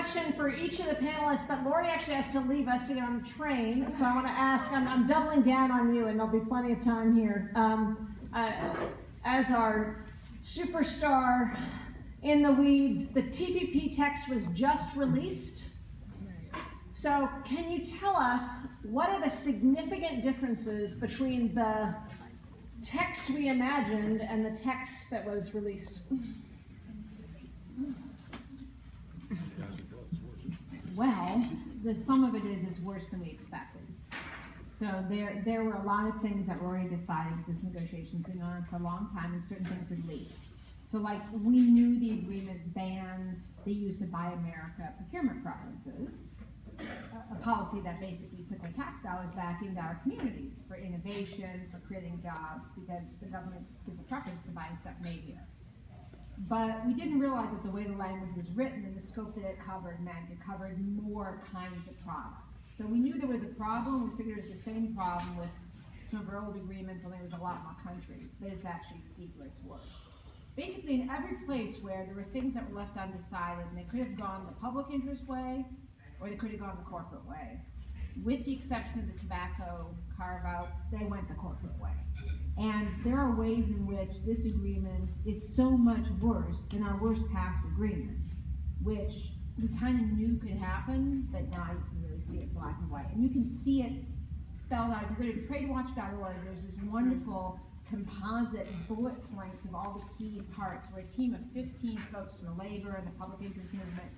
question for each of the panelists, but Lori actually has to leave us to get on the train, so I want to ask, I'm doubling down on you, and there'll be plenty of time here. As our superstar in the weeds, the TPP text was just released. So can you tell us what are the significant differences between the text we imagined and the text that was released? Well, some of it is worse than we expected. So there were a lot of things that were already decided because this negotiation had been on for a long time, and certain things had leaked. So like, we knew the agreement bans the use of Buy America procurement preferences, a policy that basically puts our tax dollars back into our communities for innovation, for creating jobs, because the government gives a preference to buying stuff made here. But we didn't realize that the way the language was written and the scope that it covered meant it covered more kinds of products. So we knew there was a problem. We figured it was the same problem with some of our old agreements, only there was a lot more countries, but it's actually deeper, it's worse. Basically, in every place where there were things that were left undecided, and they could have gone the public interest way, or they could have gone the corporate way. With the exception of the tobacco carve-out, they went the corporate way. And there are ways in which this agreement is so much worse than our worst past agreements, which we kind of knew could happen, but now you can really see it black and white. And you can see it spelled out. If you go to tradewatch.org, there's this wonderful composite bullet points of all the key parts where a team of 15 folks from the labor and the public interest movement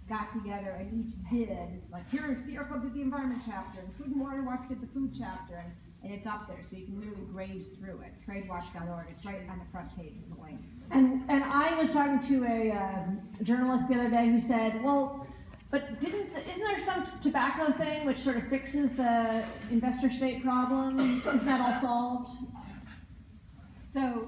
got together and each did, like, here, Sierra Club did the environment chapter, and Food and Water Watch did the food chapter, and it's up there, so you can literally graze through it. Tradewatch.org, it's right on the front page is the link. And I was talking to a journalist the other day who said, well, but isn't there some tobacco thing which sort of fixes the investor state problem? Isn't that all solved? So,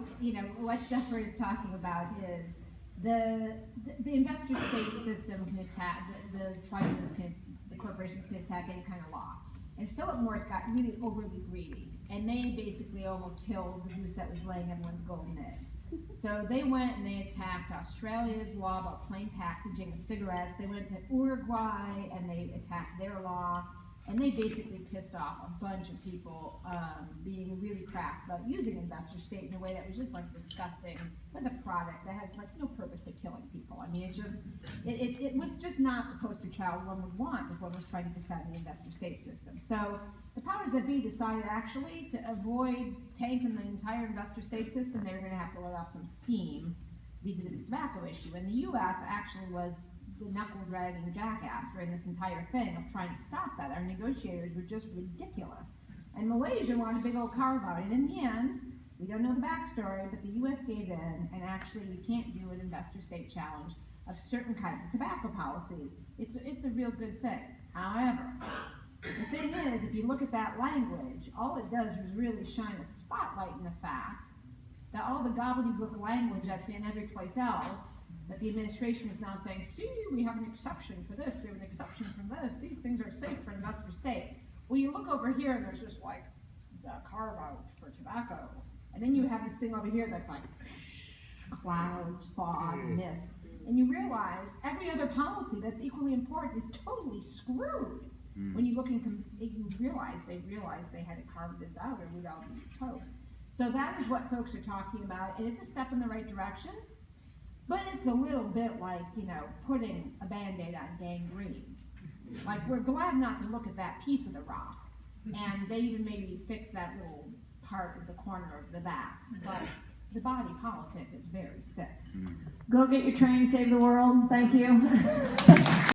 what Zephyr is talking about is the investor state system can attack, the tribunals the corporations can attack any kind of law. And Philip Morris got really overly greedy, and they basically almost killed the goose that was laying everyone's golden eggs. So they went and they attacked Australia's law about plain packaging of cigarettes. They went to Uruguay and they attacked their law, and they basically pissed off a bunch of people being really crass about using investor state in a way that was just like disgusting with a product that has like no purpose but killing people. I mean, it's just, it was just not the poster child one would want if one was trying to defend the investor state system. So the powers that be decided actually to avoid tanking the entire investor state system, they were going to have to let off some steam vis-a-vis this tobacco issue. And the U.S. actually was the knuckle-dragging jackass during this entire thing of trying to stop that. Our negotiators were just ridiculous. And Malaysia wanted a big old carve-out, and in the end, we don't know the backstory, but the U.S. gave in, and actually you can't do an investor state challenge of certain kinds of tobacco policies. It's a real good thing. However, the thing is, if you look at that language, all it does is really shine a spotlight in the fact that all the gobbledygook language that's in every place else, that the administration is now saying, see, we have an exception for this, we have an exception from this, these things are safe for investor state. Well, you look over here and there's just like the carve out for tobacco. And then you have this thing over here that's like clouds, fog, mist. And you realize every other policy that's equally important is totally screwed. When you look and you realize they had to carve this out or we'd all be toast. So that is what folks are talking about, and it's a step in the right direction. But it's a little bit like, putting a Band-Aid on gangrene. Like, we're glad not to look at that piece of the rot. And they even maybe fix that little part of the corner of the vat. But the body politic is very sick. Go get your train, save the world. Thank you.